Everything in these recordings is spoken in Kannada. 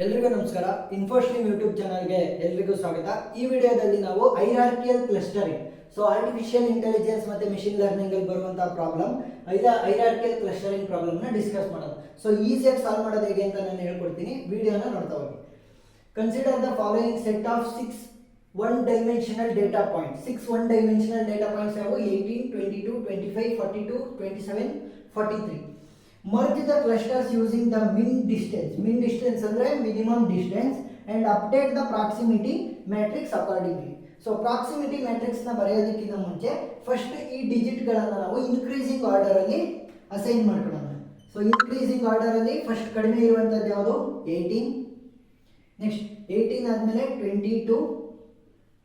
ಎಲ್ರಿಗೂ ನಮಸ್ಕಾರ. ಇನ್ಫೋಸ್ಟ್ರೀಮ್ ಯೂಟ್ಯೂಬ್ ಚಾನಲ್ಗೆ ಎಲ್ರಿಗೂ ಸ್ವಾಗತ. ಈ ವಿಡಿಯೋದಲ್ಲಿ ನಾವು ಹೈರಾರ್ಕಿಯಲ್ ಕ್ಲಸ್ಟರಿಂಗ್, ಸೊ ಆರ್ಟಿಫಿಷಿಯಲ್ ಇಂಟೆಲಿಜೆನ್ಸ್ ಮತ್ತೆ ಮಿಷಿನ್ ಲರ್ನಿಂಗ್ ಅಲ್ಲಿ ಬರುವಂತಹ ಪ್ರಾಬ್ಲಮ್, ಹೈರಾರ್ಕಿಯಲ್ ಕ್ಲಸ್ಟರಿಂಗ್ ಪ್ರಾಬ್ಲಮ್ ನ ಡಿಸ್ಕಸ್ ಮಾಡೋಣ. ಸೊ ಈಸಿಯಾಗಿ ಸಾಲ್ವ್ ಮಾಡೋದು ಹೇಗೆ ಅಂತ ನಾನು ಹೇಳ್ಕೊಡ್ತೀನಿ, ವಿಡಿಯೋನ ನೋಡ್ತಾ ಹೋಗಿ. Consider the following set of 6 one-dimensional data points. 6 one-dimensional data points have 18, 22, 25, 42, 27, 43. Merge the clusters using the min distance. Min distance ಅಂದ್ರೆ minimum distance and update the proximity matrix accordingly. So proximity matrix ನ ಬರೆಯೋದಕ್ಕಿಂತ ಮುಂಚೆ ಫಸ್ಟ್ ಈ ಡಿಜಿಟ್ ಗಳನ್ನು ನಾವು ಇನ್ಕ್ರೀಸಿಂಗ್ ಆರ್ಡರ್ ಅಲ್ಲಿ ಅಸೈನ್ ಮಾಡ್ಕೊಳ್ಳೋಣ. ಸೊ ಇನ್ಕ್ರೀಸಿಂಗ್ ಆರ್ಡರ್ ಅಲ್ಲಿ ಫಸ್ಟ್ ಕಡಿಮೆ ಇರುವಂತದ್ದು ಯಾವುದು? 18. ನೆಕ್ಸ್ಟ್ 18 ಆದ್ಮೇಲೆ 22,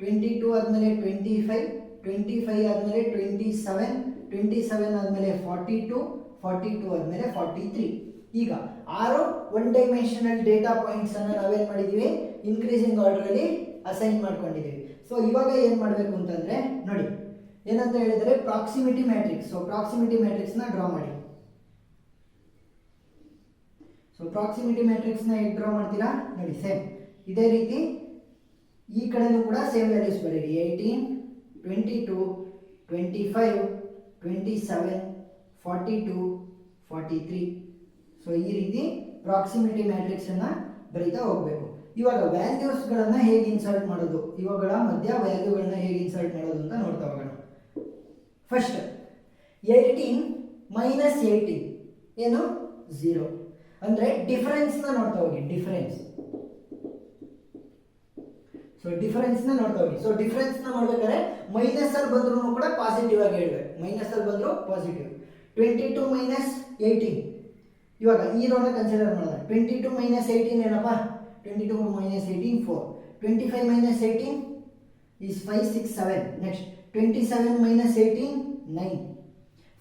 22 ಆದ್ಮೇಲೆ 25, 25 ಆದ್ಮೇಲೆ 27, 27 ಆದ್ಮೇಲೆ 42, 42 ಆದ್ಮೇಲೆ 43. ಈಗ 6 ಒನ್ ಡೈಮೆನ್ಷನಲ್ ಡೇಟಾ ಪಾಯಿಂಟ್ಸ್ ಅನ್ನು ನಾವೇನ್ ಮಾಡಿದೀವಿ? ಇನ್ಕ್ರೀಸಿಂಗ್ ಆರ್ಡರ್ ಅಲ್ಲಿ ಅಸೈನ್ ಮಾಡ್ಕೊಂಡಿದೀವಿ. ಸೊ ಇವಾಗ ಏನ್ ಮಾಡಬೇಕು ಅಂತಂದ್ರೆ ನೋಡಿ, ಏನಂತ ಹೇಳಿದರೆ proximity matrix. So proximity matrix ನ ಡ್ರಾ ಮಾಡಿ. ಸೊ ಪ್ರಾಕ್ಸಿಮಿಟಿ ಮ್ಯಾಟ್ರಿಕ್ಸ್ ನ ಹೇಗೆ ಡ್ರಾ ಮಾಡ್ತೀರಾ ನೋಡಿ, ಸೇಮ್ ಇದೇ ರೀತಿ ಈ ಕಡೆನೂ ಕೂಡ ಸೇಮ್ ವ್ಯಾಲ್ಯೂಸ್ ಬರೀರಿ. 18, 22, 25, 27, 42, 43. ಸೊ ಈ ರೀತಿ ಪ್ರಾಕ್ಸಿಮಿಟಿ ಮ್ಯಾಟ್ರಿಕ್ಸ್ ಅನ್ನ ಬರೀತಾ ಹೋಗಬೇಕು. ಇವಾಗ ವ್ಯಾಲ್ಯೂಸ್ ಗಳನ್ನ ಹೇಗೆ ಇನ್ಸರ್ಟ್ ಮಾಡೋದು, ಇವುಗಳ ಮಧ್ಯ ವ್ಯಾಲ್ಯೂಗಳನ್ನ ಹೇಗೆ ಇನ್ಸರ್ಟ್ ಮಾಡೋದು ಅಂತ ನೋಡ್ತಾ ಹೋಗೋಣ. ಫಸ್ಟ್ 18 ಮೈನಸ್ 18 ಏನು? 0. ಅಂದ್ರೆ ಡಿಫರೆನ್ಸ್ ನ ನೋಡ್ತಾ ಹೋಗಿ. ಡಿಫರೆನ್ಸ್, ಸೊ ಡಿಫರೆನ್ಸ್ ನ ನೋಡ್ತಾ ಹೋಗಿ. ಸೊ ಡಿಫರೆನ್ಸ್ ನ ಮಾಡ್ಬೇಕಾದ್ರೆ ಮೈನಸ್ ಅಲ್ಲಿ ಬಂದ್ರು ಕೂಡ ಪಾಸಿಟಿವ್ ಆಗಿ ಹೇಳ್ಬೇಕು. ಮೈನಸ್ ಅಲ್ಲಿ ಬಂದ್ರು ಪಾಸಿಟಿವ್. 22 ಮೈನಸ್ 18, ಇವಾಗ ಈ ರೋನ ಕನ್ಸಿಡರ್ ಮಾಡೋಣ. 22 ಮೈನಸ್ 18 ಏನಪ್ಪ? 22 minus 18 4. 25 minus 18 is 5, 6, 7. Next 27 minus 18 9.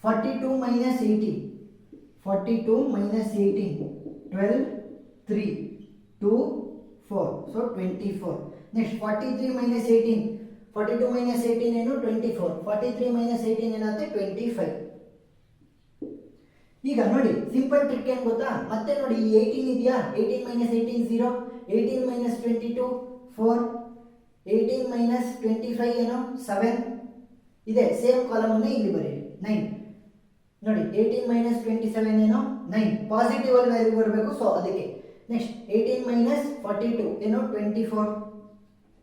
42 minus 18, 42 minus 18 12, 3, 2, 4. So 24. Next 43 minus 18, 42 minus 18 ಏನು? 24. 43 ಮೈನಸ್ 18 ಏನಾಗುತ್ತೆ? 25. ಈಗ ನೋಡಿ, ಸಿಂಪಲ್ ಟ್ರಿಕ್ ಏನ್ ಗೊತ್ತಾ? ಮತ್ತೆ ನೋಡಿ, ಈ 18 ಇದೆಯಾ? 18 ಮೈನಸ್ 18 0, 18 ಮೈನಸ್ 22 4, 18 ಮೈನಸ್ 25 ಏನು? 7 ಇದೆ. ಸೇಮ್ ಕಾಲಮ್ ಅನ್ನು ಇಲ್ಲಿ ಬರೀರಿ. 9 ನೋಡಿ, 18 ಮೈನಸ್ 27 ಏನು? 9. ಪಾಸಿಟಿವ್ ಅಲ್ಲಿ ವ್ಯಾಲ್ಯೂ ಬರಬೇಕು, ಸೊ ಅದಕ್ಕೆ. ನೆಕ್ಸ್ಟ್ 18 ಮೈನಸ್ 42 ಏನು? 24.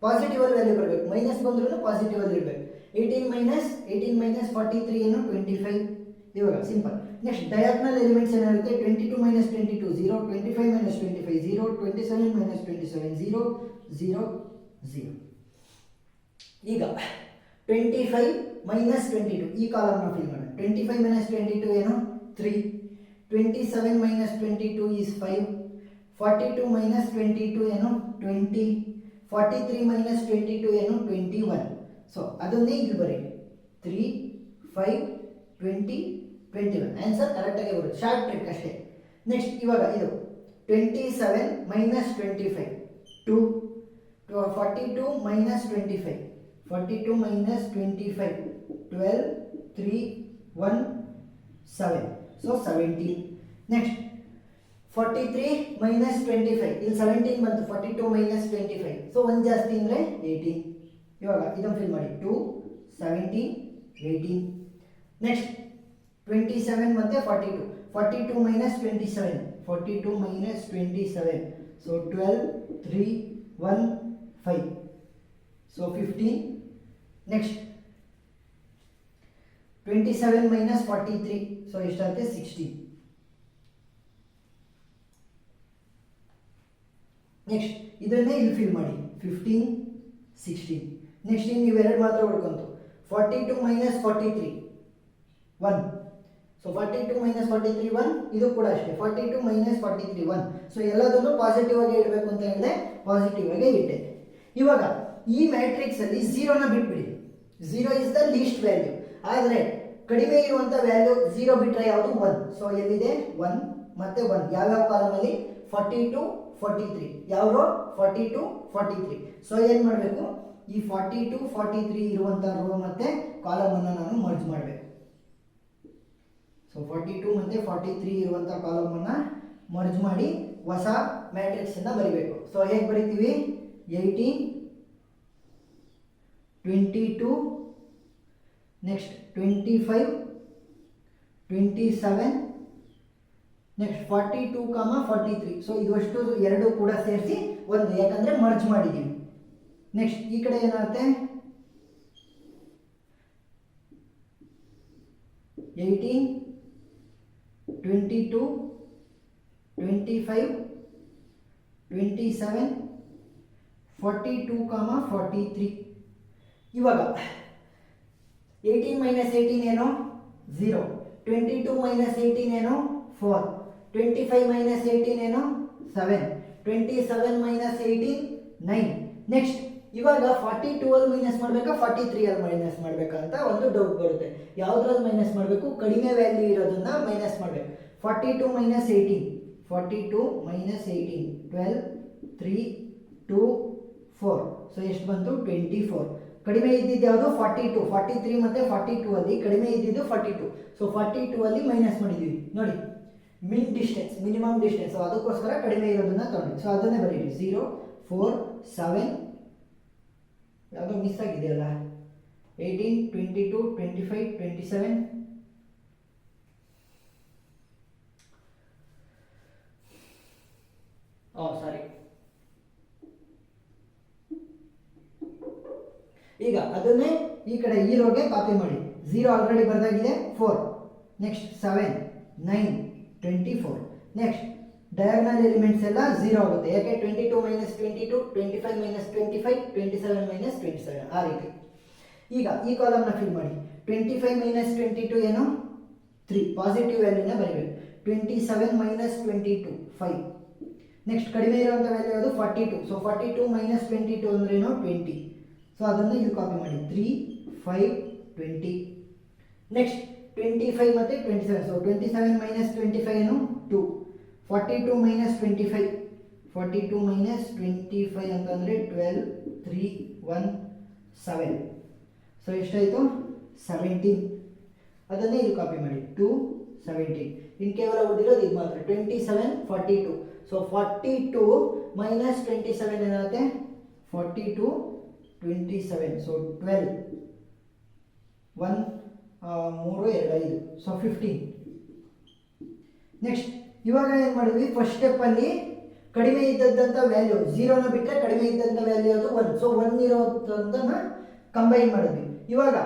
ಪಾಸಿಟಿವ್ ಅಲ್ಲಿ ವ್ಯಾಲ್ಯೂ ಬರಬೇಕು, ಮೈನಸ್ ಬಂದ್ರೂ ಪಾಸಿಟಿವ್ ಅಲ್ಲಿ ಇರಬೇಕು. 18 ಮೈನಸ್ 43 ಏನು? 25. ಇವಾಗ ಸಿಂಪಲ್. ನೆಕ್ಸ್ಟ್ ಡಯಾಗ್ನಲ್ ಎಲಿಮೆಂಟ್ಸ್ ಏನಾಗುತ್ತೆ? 22 ಮೈನಸ್ 22 0, 25 ಮೈನಸ್ 25 0, 27 ಮೈನಸ್ 27 0, 0, 0. ಈಗ 25 ಮೈನಸ್ 22 ಈ ಕಾಲಮ್ ನ ಫಿಲ್ ಮಾಡೋಣ. 25 ಮೈನಸ್ 22 ಏನು? 3. 27 ಮೈನಸ್ 22 is 5. 42 ಮೈನಸ್ 22 ಏನು? 20. 43 ಮೈನಸ್ 22 ಏನು? 21. ಸೊ ಅದನ್ನೇ ಇಲ್ಲಿ ಬರೀ. 3, 5, 20, 21. ಆನ್ಸರ್ ಕರೆಕ್ಟ್ ಆಗಿ ಬರುತ್ತೆ. ಶಾರ್ಟ್ ಟ್ರಿಕ್ ಅಷ್ಟೇ. ನೆಕ್ಸ್ಟ್ ಇವಾಗ ಇದು 27 minus 25 2, 42 minus 25, 42 minus 25 12, 3, 1, 7. So 17. Next 43 minus 25, ಇಲ್ಲಿ 17 ಬಂತು. 42 ಮೈನಸ್ 25, ಸೊ 1 ಜಾಸ್ತಿ ಅಂದರೆ 18. ಇವಾಗ ಇದನ್ನು ಫಿಲ್ ಮಾಡಿ. 2, 17, 18. ನೆಕ್ಸ್ಟ್ 27 ಮತ್ತೆ 42, 42 minus 27, 42 minus 27, so 12, 3, 1, 5, so 15. Next 27 minus 43, so ಎಷ್ಟಾಗುತ್ತೆ? 16. ನೆಕ್ಸ್ಟ್ ಇದನ್ನೇ ಇಲ್ಲಿ ಫಿಲ್ ಮಾಡಿ. 15, 16. ನೆಕ್ಸ್ಟ್ ಇನ್ನು ಇವೆರಡು ಮಾತ್ರ ಉಳ್ಕೊಂತು. 42 ಮೈನಸ್ 43 1, ಸೊ 42 ಮೈನಸ್ 43 1. ಇದು ಕೂಡ ಅಷ್ಟೇ. 42 ಮೈನಸ್ 43 1. ಸೊ ಎಲ್ಲದನ್ನು ಪಾಸಿಟಿವ್ ಆಗಿ ಇಡಬೇಕು ಅಂತ ಹೇಳಿದೆ, ಪಾಸಿಟಿವ್ ಆಗಿ ಇಟ್ಟೆ. ಇವಾಗ ಈ ಮ್ಯಾಟ್ರಿಕ್ಸ್ ಅಲ್ಲಿ 0 ನ ಬಿಟ್ಬಿಡಿ. 0 ಇಸ್ ದ ಲೀಸ್ಟ್ ವ್ಯಾಲ್ಯೂ. ಆದರೆ ಕಡಿಮೆ ಇರುವಂತ ವ್ಯಾಲ್ಯೂ 0 ಬಿಟ್ರೆ ಯಾವುದು? 1. ಸೊ ಎಲ್ಲಿದೆ? 1 ಮತ್ತೆ 1. ಯಾವ್ಯಾವ ಕಾಲಮ್ ಅಲ್ಲಿ? 42, 43. ಯಾವ ರೋ? 42, 43. ಸೊ ಏನ್ ಮಾಡಬೇಕು? ಈ 42, 43 ಇರುವಂತ ರೋ ಮತ್ತೆ ಕಾಲಮ್ ಅನ್ನು ನಾನು ಮರ್ಜ್ ಮಾಡಬೇಕು. ಸೊ 42 ಮತ್ತೆ 43 ಇರುವಂತ ಕಾಲಮ್ ಅನ್ನ ಮರ್ಜ್ ಮಾಡಿ ಹೊಸ ಮ್ಯಾಟ್ರಿಕ್ಸನ್ನು ಬರಿಬೇಕು. ಸೊ ಹೇಗೆ ಬರಿತೀವಿ? 18, 22, ನೆಕ್ಸ್ಟ್ 25, 27, ನೆಕ್ಸ್ಟ್ 42, 43. ಸೊ ಇದಷ್ಟು ಎರಡು ಕೂಡ ಸೇರಿಸಿ ಒಂದು, ಯಾಕಂದರೆ ಮರ್ಜ್ ಮಾಡಿದ್ದೀವಿ. ನೆಕ್ಸ್ಟ್ ಈ ಕಡೆ ಏನಾಗುತ್ತೆ? 18, 22, 25, 27, 42, 43. ಇವಾಗ 18 ಮೈನಸ್ 18 ಏನು? 0. 22 ಮೈನಸ್ 18 ಏನು? 4. 25 ಮೈನಸ್ 18 ಏನು? 7. 27 ಮೈನಸ್ 18 9. ನೆಕ್ಸ್ಟ್ ಇವಾಗ 42 ಅಲ್ಲಿ ಮೈನಸ್ ಮಾಡಬೇಕಾ 43 ಅಲ್ಲಿ ಮೈನಸ್ ಮಾಡಬೇಕಾ ಅಂತ ಒಂದು ಡೌಟ್ ಬರುತ್ತೆ. ಯಾವುದ್ರಲ್ಲಿ ಮೈನಸ್ ಮಾಡಬೇಕು? ಕಡಿಮೆ ವ್ಯಾಲ್ಯೂ ಇರೋದನ್ನ ಮೈನಸ್ ಮಾಡಬೇಕು. 42 ಮೈನಸ್ 18, 42 ಮೈನಸ್ 18, 12, 3, 2, 4. ಸೊ ಎಷ್ಟು ಬಂತು? 24. ಕಡಿಮೆ ಇದ್ದಿದ್ದು ಯಾವುದು? 42. 43 ಮತ್ತು 42 ಅಲ್ಲಿ ಕಡಿಮೆ ಇದ್ದಿದ್ದು 42. ಸೊ 42 ಅಲ್ಲಿ ಮೈನಸ್ ಮಾಡಿದ್ದೀವಿ ನೋಡಿ, ಮಿನಿಮಮ್ ಡಿಸ್ಟೆನ್ಸ್. ಸೊ ಅದಕ್ಕೋಸ್ಕರ ಕಡಿಮೆ ಇರೋದನ್ನ ತಗೊಂಡು, ಸೊ ಅದನ್ನೇ ಬರೀರಿ. 0, 4, 7, ಯಾವುದೋ ಮಿಸ್ ಆಗಿದೆಯಲ್ಲ, 18, 22, 25, 27, ಸಾರಿ. ಈಗ ಅದನ್ನೇ ಈ ಕಡೆ ಈ ರೋಗೆ ಕಾಪಿ ಮಾಡಿ. 0 ಆಲ್ರೆಡಿ ಬರ್ದಾಗಿದೆ, 4, ನೆಕ್ಸ್ಟ್ 7, 9, 24. ನೆಕ್ಸ್ಟ್ ಡಯಾಗ್ನಲ್ ಎಲಿಮೆಂಟ್ಸ್ ಎಲ್ಲ 0 ಆಗುತ್ತೆ. ಯಾಕೆ? 22 ಮೈನಸ್ 22, 25 ಮೈನಸ್ 25, 27 ಮೈನಸ್ 27, ಆ ರೀತಿ. ಈಗ ಈ ಕಾಲಮ್ನ ಫಿಲ್ ಮಾಡಿ. 25 ಮೈನಸ್ 22 ಏನು? 3. ಪಾಸಿಟಿವ್ ವ್ಯಾಲ್ಯೂನ ಬರೀಬೇಕು. 27 ಮೈನಸ್ 22 5. ನೆಕ್ಸ್ಟ್ ಕಡಿಮೆ ಇರುವಂಥ ವ್ಯಾಲ್ಯೂ ಯಾವುದು? 42. ಸೊ 42 ಮೈನಸ್ 22 ಅಂದ್ರೇನು? 20. ಸೊ ಅದನ್ನು ಇಲ್ಲಿ ಕಾಪಿ ಮಾಡಿ. 3, 5, 20. ನೆಕ್ಸ್ಟ್ 25 ಮತ್ತು 27. ಸೊ 27 ಮೈನಸ್ 25 ಏನು? 2. 42 ಮೈನಸ್ 25, 42 ಮೈನಸ್ 25 ಅಂತಂದರೆ 12, 3, 1, 7. ಸೊ ಎಷ್ಟಾಯಿತು? 17. ಅದನ್ನೇ ಇಲ್ಲಿ ಕಾಪಿ ಮಾಡಿ. 2, 17. ಇನ್ನು ಕೇವಲ ಉಳಿದಿರೋದು ಇದು ಮಾತ್ರ. 27, 42. ಸೊ 42 ಮೈನಸ್ 27 ಏನಾಗುತ್ತೆ? 42, 27. ಸೊ 12, 1, 3, 2, 5. ಸೊ 15. ನೆಕ್ಸ್ಟ್ ಇವಾಗ ಏನು ಮಾಡಿದ್ವಿ? ಫಸ್ಟ್ ಸ್ಟೆಪ್ಪಲ್ಲಿ ಕಡಿಮೆ ಇದ್ದದ್ದಂಥ ವ್ಯಾಲ್ಯೂ 0ನ ಬಿಟ್ಟರೆ ಕಡಿಮೆ ಇದ್ದಂಥ ವ್ಯಾಲ್ಯೂ ಅದು 1. ಸೊ 1 ಇರೋದನ್ನ ಕಂಬೈನ್ ಮಾಡಿದ್ವಿ. ಇವಾಗ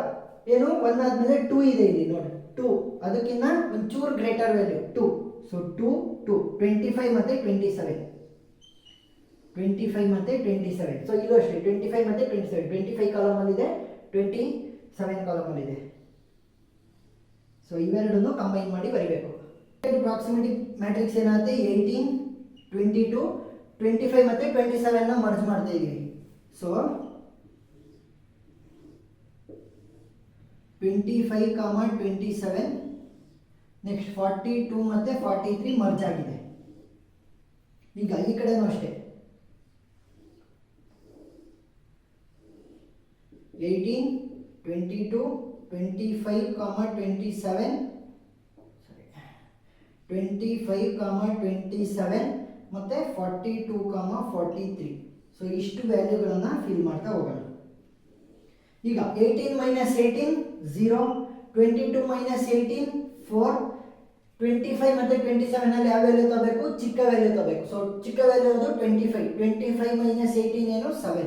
ಏನು? 1 ಆದಮೇಲೆ 2 ಇದೆ ಇಲ್ಲಿ ನೋಡಿ, 2. ಅದಕ್ಕಿಂತ ಒಂಚೂರು ಗ್ರೇಟರ್ ವ್ಯಾಲ್ಯೂ 2. ಸೊ 2, 2, 25 ಮತ್ತು 27, 25 ಮತ್ತು 27. ಸೊ ಇದು ಅಷ್ಟೇ, 25 ಮತ್ತು 27. 25 ಕಾಲಮಲ್ಲಿದೆ, 27 ಕಾಲಮಲ್ಲಿದೆ. ಸೊ ಇವೆರಡನ್ನು ಕಂಬೈನ್ ಮಾಡಿ ಬರೀಬೇಕು. ಪ್ರಾಕ್ಸಿಮಿಟಿ ಮ್ಯಾಟ್ರಿಕ್ಸ್ ಏನಾಗುತ್ತೆ? 18, 22, 25 ಮತ್ತು 27ನ ಮರ್ಜ್ ಮಾಡ್ತಾ ಇದ್ದೀವಿ. ಸೊ 25, 27, ನೆಕ್ಸ್ಟ್ 42 ಮತ್ತು 43 ಮರ್ಜ್ ಆಗಿದೆ. ಈಗ ಈ ಕಡೆನೂ ಅಷ್ಟೇ, 18, 22, 25, 27, 25, 27 ಮತ್ತು 42, 43. ಸೊ ಇಷ್ಟು ವ್ಯಾಲ್ಯೂಗಳನ್ನು ಫಿಲ್ ಮಾಡ್ತಾ ಹೋಗೋಣ. ಈಗ 18 ಮೈನಸ್ 18 0, 22 ಮೈನಸ್ 18 4, 25 ಮತ್ತು 27 ಅಲ್ಲಿ ಯಾವ ವ್ಯಾಲ್ಯೂ ತಗೋಬೇಕು? ಚಿಕ್ಕ ವ್ಯಾಲ್ಯೂ ತಗೋಬೇಕು. ಸೊ ಚಿಕ್ಕ ವ್ಯಾಲ್ಯೂ ಅದು 25. 25 ಮೈನಸ್ 18 ಏನು? 7.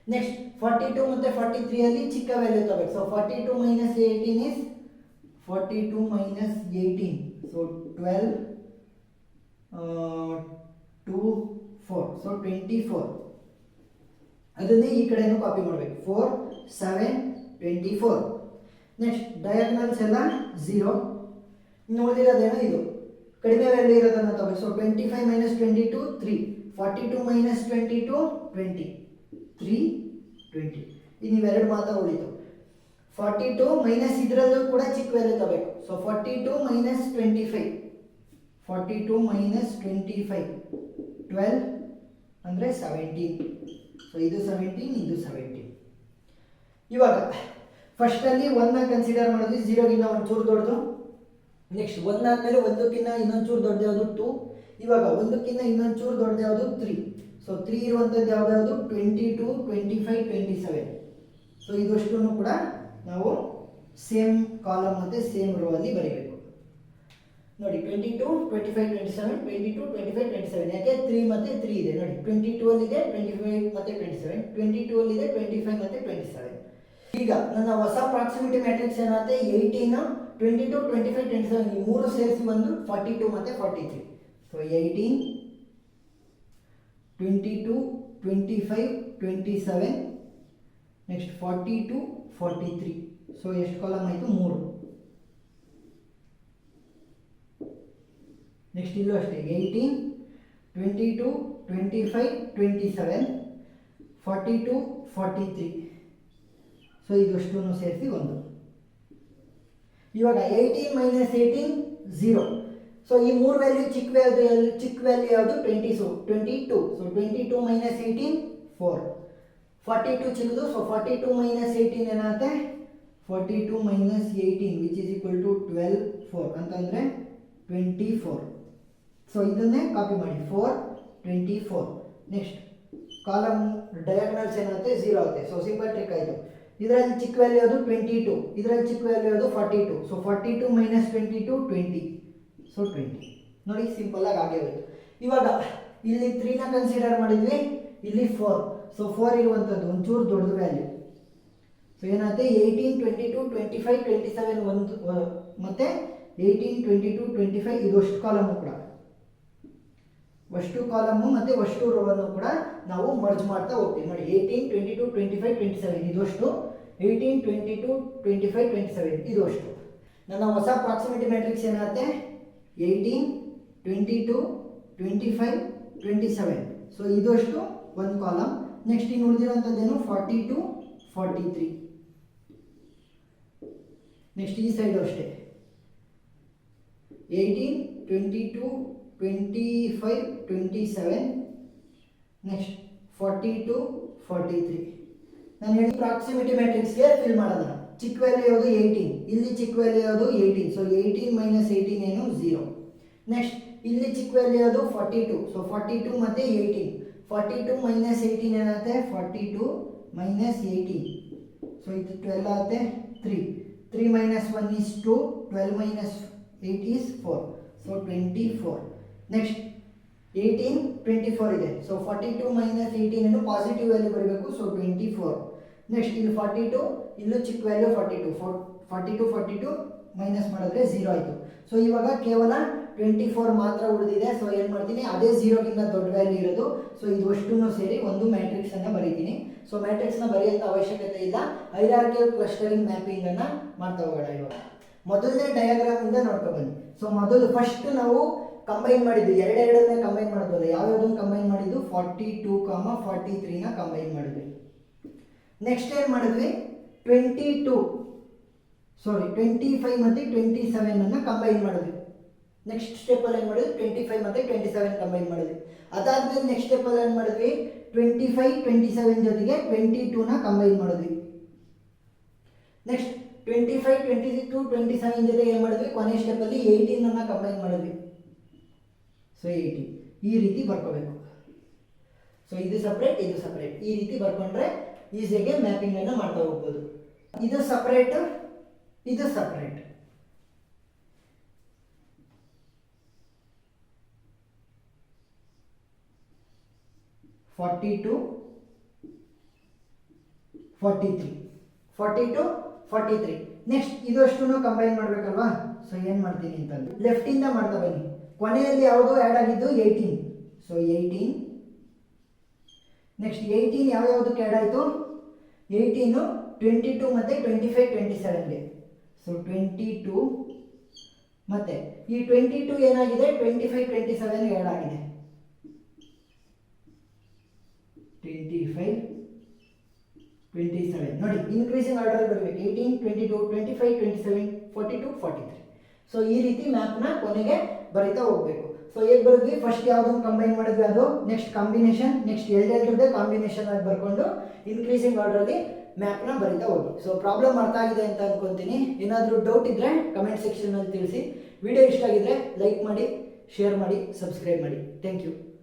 ನೆಕ್ಸ್ಟ್ 42 ಮತ್ತು 43 ಅಲ್ಲಿ ಚಿಕ್ಕ ವ್ಯಾಲ್ಯೂ ತಗೋಬೇಕು. So 42 minus 18 is 42 minus 18. So 12, 2, 4. So 24. ಅದನ್ನೇ ಈ ಕಡೆನೂ ಕಾಪಿ ಮಾಡಬೇಕು. 4, 7, 24. ನೆಕ್ಸ್ಟ್ ಡಯಾಗ್ನಲ್ಸ್ ಎಲ್ಲ 0. ಇನ್ನು ಉಳಿದಿರೋದೇನೋ ಇದು ಕಡಿಮೆ ವ್ಯಾಲ್ಯೂ ಇರೋದನ್ನು ತಗೋಬೇಕು. So 25 minus 22 3, 42 minus 22 20, 3, 20. ಇನ್ನು ಇವೆರಡು ಮಾತ್ರ ಉಳಿತು. 42 ಮೈನಸ್ ಇದರಲ್ಲೂ ಕೂಡ ಚಿಕ್ಕ ವ್ಯಾಲ್ಯೂ ತಗೋಬೇಕು. ಸೊ 42 ಮೈನಸ್ 25, 42 ಮೈನಸ್ 25 12 ಅಂದರೆ 17. ಸೊ ಇದು 17, ಇದು 17. ಇವಾಗ ಫಸ್ಟಲ್ಲಿ 1ನ ಕನ್ಸಿಡರ್ ಮಾಡಿದ್ವಿ, 0ಗಿಂತ ಒಂಚೂರು ದೊಡ್ಡದು. ನೆಕ್ಸ್ಟ್ 1 ಆದಮೇಲೆ 1ಕ್ಕಿಂತ ಇನ್ನೊಂಚೂರು ದೊಡ್ಡದು ಯಾವುದು? 2. ಇವಾಗ ಒಂದಕ್ಕಿಂತ ಇನ್ನೊಂದು ಚೂರು ದೊಡ್ಡದು ಯಾವುದು 3. ಸೊ 3 ಇರುವಂಥದ್ದು ಯಾವ್ದು 22, 25, 27. ಸೊ ಇದಷ್ಟು ಕೂಡ ನಾವು ಸೇಮ್ ಕಾಲಮ್ ಮತ್ತು ಸೇಮ್ ರೋ ಅಲ್ಲಿ ಬರೀಬೇಕು. ನೋಡಿ 22, 25, 27, 22, 25, 27. ಯಾಕೆ 3 ಮತ್ತು 3 ಇದೆ ನೋಡಿ. 22 ಅಲ್ಲಿದೆ 25 ಮತ್ತು 27, 22 ಅಲ್ಲಿದೆ 25 ಮತ್ತು 27. ಈಗ ನನ್ನ ಹೊಸ ಪ್ರಾಕ್ಸಿಮಿಟಿ ಮ್ಯಾಟ್ರಿಕ್ಸ್ ಏನಾಗುತ್ತೆ 18, 22, 25, 27 ಈ ಮೂರು ಸೇರಿಸಿ ಬಂದು 42 ಮತ್ತು 43. So 18, 22, 25, 27 next 42, 43. ಸೊ ಎಷ್ಟು ಕಾಲಮ್ ಆಯಿತು 3. ನೆಕ್ಸ್ಟ್ ಇಲ್ಲೂ ಅಷ್ಟೇ 18, 22, 25, 27, 42, 43. ಸೊ ಇದಷ್ಟು ಸೇರಿಸಿ 1. ಇವಾಗ 18 ಮೈನಸ್ 18 0. ಸೊ ಈ ಮೂರು ವ್ಯಾಲ್ಯೂ ಚಿಕ್ಕ ವ್ಯಾಲ್ಯೂ ಯಾವುದು 22. So 22 minus 18 4. 42 ಚಿಕ್ಕದು. ಸೊ 42 ಮೈನಸ್ 18 ಏನಾಗುತ್ತೆ 42 minus 18 which is equal to 12 4 ಅಂತಂದರೆ 24. ಸೊ ಇದನ್ನೇ ಕಾಪಿ ಮಾಡಿ 4, 24. ನೆಕ್ಸ್ಟ್ ಕಾಲಮ್ ಡಯಾಗ್ನಲ್ಸ್ ಏನಾಗುತ್ತೆ 0 ಆಗುತ್ತೆ. ಸೊ ಸಿಂಪಲ್ ಟ್ರಿಕ್ ಆಯಿತು. ಇದರಲ್ಲಿ ಚಿಕ್ಕ ವ್ಯಾಲ್ಯೂ ಯಾವುದು 22, ಇದರಲ್ಲಿ ಚಿಕ್ಕ ವ್ಯಾಲ್ಯೂ ಯಾವುದು 42. So 42 minus 22 20. ಸೊ 20. ನೋಡಿ ಸಿಂಪಲ್ ಆಗಿ ಆಗೇ ಹೋಯಿತು. ಇವಾಗ ಇಲ್ಲಿ 3ನ ಕನ್ಸಿಡರ್ ಮಾಡಿದ್ವಿ, ಇಲ್ಲಿ 4. ಸೊ 4 ಇರುವಂಥದ್ದು ಒಂಚೂರು ದೊಡ್ಡ ವ್ಯಾಲ್ಯೂ. ಸೊ ಏನಾಗುತ್ತೆ 18, 22, 25, 27 ಒಂದು ಮತ್ತು 18, 22, 25 ಇದು ಅಷ್ಟು ಕಾಲಮು ಕೂಡ ಅಷ್ಟು ಕಾಲಮು ಮತ್ತು ಅಷ್ಟು ರೋವನ್ನು ಕೂಡ ನಾವು ಮರ್ಜ್ ಮಾಡ್ತಾ ಹೋಗ್ತೀವಿ. ನೋಡಿ 18, 22, 25, 27 ಇದು ಅಷ್ಟು, 18, 22, 25, 27 ಇದು ಅಷ್ಟು. ನನ್ನ ಹೊಸ ಪ್ರಾಕ್ಸಿಮಿಟಿ ಮ್ಯಾಟ್ರಿಕ್ಸ್ ಏನಾಗುತ್ತೆ 18, 22, 25, 27. ಸೊ ಇದು ಅಷ್ಟು ಒಂದು ಕಾಲಮ್. ನೆಕ್ಸ್ಟ್ ಇನ್ನು ಉಳಿದಿರೋಂಥದ್ದೇನು 42, 43. ನೆಕ್ಸ್ಟ್ ಈ ಸೈಡು ಅಷ್ಟೇ 18, 22, 25, 27 ನೆಕ್ಸ್ಟ್ 42, 43. ನಾನು ಹೇಳಿ ಪ್ರಾಕ್ಸಿಮಿಟಿ ಮ್ಯಾಟ್ರಿಕ್ಸ್ಗೆ ಫಿಲ್ ಮಾಡೋಣ. ಚಿಕ್ಕ ವ್ಯಾಲ್ಯೂ ಯಾವುದು 18, ಇಲ್ಲಿ ಚಿಕ್ಕ ವ್ಯಾಲ್ಯೂ ಯಾವುದು 18. ಸೊ 18 ಮೈನಸ್ 18 ಏನು 0. ನೆಕ್ಸ್ಟ್ ಇಲ್ಲಿ ಚಿಕ್ಕ ವ್ಯಾಲ್ಯೂ ಯಾವುದು 42. ಸೊ 42 ಮತ್ತು 18. 42 ಮೈನಸ್ 18 ಏನಾಗುತ್ತೆ 42 ಮೈನಸ್ 18. ಸೊ ಇದು 12 ಆಗುತ್ತೆ 3. 3 minus 1 is 2, 12 minus 8 is 4. So 24. Next 18, 24 ಇದೆ. ಸೊ 42 ಮೈನಸ್ 18 ಏನು ಪಾಸಿಟಿವ್ ವ್ಯಾಲ್ಯೂ ಬರಬೇಕು. ಸೊ 24. ನೆಕ್ಸ್ಟ್ ಇಲ್ಲಿ 42, ಇಲ್ಲೂ ಚಿಕ್ಕ ವ್ಯಾಲ್ಯೂ 42. 42 ಮೈನಸ್ ಮಾಡಿದ್ರೆ 0 ಆಯಿತು. ಸೊ ಇವಾಗ ಕೇವಲ 24 ಮಾತ್ರ ಉಳಿದಿದೆ. ಸೊ ಏನು ಮಾಡ್ತೀನಿ ಅದೇ 0ಗಿಂತ ದೊಡ್ಡ ವ್ಯಾಲ್ಯೂ ಇರೋದು. ಸೊ ಇದು ಅಷ್ಟೂ ಸೇರಿ ಒಂದು ಮ್ಯಾಟ್ರಿಕ್ಸನ್ನು ಬರೀತೀನಿ. ಸೊ ಮ್ಯಾಟ್ರಿಕ್ಸ್ನ ಬರೆಯೋಂಥ ಅವಶ್ಯಕತೆ ಇಲ್ಲ. ಹೈರಾರ್ಕಿಯಲ್ ಕ್ಲಸ್ಟರಿಂಗ್ ಮ್ಯಾಪಿಂಗನ್ನು ಮಾಡ್ತಾ ಹೋಗೋಣ. ಇವಾಗ ಮೊದಲನೇ ಡಯಾಗ್ರಾಮಿಂದ ನೋಡ್ಕೊಬನ್ನಿ. ಸೊ ಮೊದಲು ಫಸ್ಟ್ ನಾವು ಕಂಬೈನ್ ಮಾಡಿದ್ದು ಎರಡನ್ನೇ ಕಂಬೈನ್ ಮಾಡೋದಲ್ಲ, ಯಾವ್ಯಾವುದನ್ನು ಕಂಬೈನ್ ಮಾಡಿದ್ದು 42, 43ನ ಕಂಬೈನ್ ಮಾಡಿದ್ವಿ. ನೆಕ್ಸ್ಟ್ ಏನು ಮಾಡಿದ್ವಿ 25 ಮತ್ತು 27 ಕಂಬೈನ್ ಮಾಡಿದ್ವಿ. ನೆಕ್ಸ್ಟ್ ಸ್ಟೆಪ್ಪಲ್ಲಿ ಏನು ಮಾಡಿದ್ವಿ 25 ಮತ್ತು 27 ಕಂಬೈನ್ ಮಾಡಿದ್ವಿ. ಅದಾದ್ಮೇಲೆ ನೆಕ್ಸ್ಟ್ ಸ್ಟೆಪ್ಪಲ್ಲಿ ಏನು ಮಾಡಿದ್ವಿ 25, 27 ಜೊತೆಗೆ 22ನ ಕಂಬೈನ್ ಮಾಡಿದ್ವಿ. ನೆಕ್ಸ್ಟ್ 25, 22, 27 ಜೊತೆಗೆ ಏನು ಮಾಡಿದ್ವಿ ಕೊನೆ ಸ್ಟೆಪ್ಪಲ್ಲಿ 18ನ ಕಂಬೈನ್ ಮಾಡಿದ್ವಿ. ಸೊ 18 ಈ ರೀತಿ ಬರ್ಕೋಬೇಕು. ಸೊ ಇದು ಸಪ್ರೇಟ್, ಇದು ಸಪ್ರೇಟ್, ಈ ರೀತಿ ಬರ್ಕೊಂಡ್ರೆ ಈಸಿಯಾಗಿ ಮ್ಯಾಪಿಂಗನ್ನು ಮಾಡ್ತಾ ಹೋಗ್ಬೋದು. ಇದು ಸಪ್ರೇಟ್, ಇದು ಸಪ್ರೇಟ್. (42, 43) 42, 43. ನೆಕ್ಸ್ಟ್ ಇದಷ್ಟು ಕಂಬೈನ್ ಮಾಡಬೇಕಲ್ವಾ. ಸೊ ಏನು ಮಾಡ್ತೀನಿ ಅಂತಂದ್ರೆ ಲೆಫ್ಟಿಂದ ಮಾಡ್ತಾ ಬನ್ನಿ. ಕೊನೆಯಲ್ಲಿ ಯಾವುದು ಆ್ಯಡ್ ಆಗಿದ್ದು 18. ಸೊ 18. ನೆಕ್ಸ್ಟ್ 18 ಯಾವ್ಯಾವುದಕ್ಕೆ ಆ್ಯಡ್ ಆಯಿತು 18 22 ಮತ್ತು 25, 27ಗೆ. ಸೊ 22 ಮತ್ತು ಈ 22 ಏನಾಗಿದೆ 25, 27ಗೆ ಆ್ಯಡ್ ಆಗಿದೆ. 25, 27 ನೋಡಿ ಇನ್ಕ್ರೀಸಿಂಗ್ ಆರ್ಡರ್ ಬರಬೇಕು. 18, 22, 25, 27, 42, 43. ಸೊ ಈ ರೀತಿ ಮ್ಯಾಪ್ನ ಕೊನೆಗೆ ಬರಿತಾ ಹೋಗಬೇಕು. ಸೊ ಹೇಗೆ ಬರೆದ್ವಿ ಫಸ್ಟ್ ಯಾವುದನ್ನು ಕಂಬೈನ್ ಮಾಡಿದ್ವಿ ಅದು, ನೆಕ್ಸ್ಟ್ ಕಾಂಬಿನೇಷನ್, ನೆಕ್ಸ್ಟ್ ಎರಡೆರಡರದ್ದೇ ಕಾಂಬಿನೇಷನ್ ಆಗಿ ಬರ್ಕೊಂಡು ಇನ್ಕ್ರೀಸಿಂಗ್ ಆರ್ಡರಲ್ಲಿ ಮ್ಯಾಪ್ನ ಬರಿತಾ ಹೋಗಿ. ಸೊ ಪ್ರಾಬ್ಲಮ್ ಅರ್ಥ ಆಗಿದೆ ಅಂತ ಅನ್ಕೊತೀನಿ. ಏನಾದರೂ ಡೌಟ್ ಇದ್ದರೆ ಕಮೆಂಟ್ ಸೆಕ್ಷನಲ್ಲಿ ತಿಳಿಸಿ. ವಿಡಿಯೋ ಇಷ್ಟ ಆಗಿದ್ರೆ ಲೈಕ್ ಮಾಡಿ, ಶೇರ್ ಮಾಡಿ, ಸಬ್ಸ್ಕ್ರೈಬ್ ಮಾಡಿ. Thank you.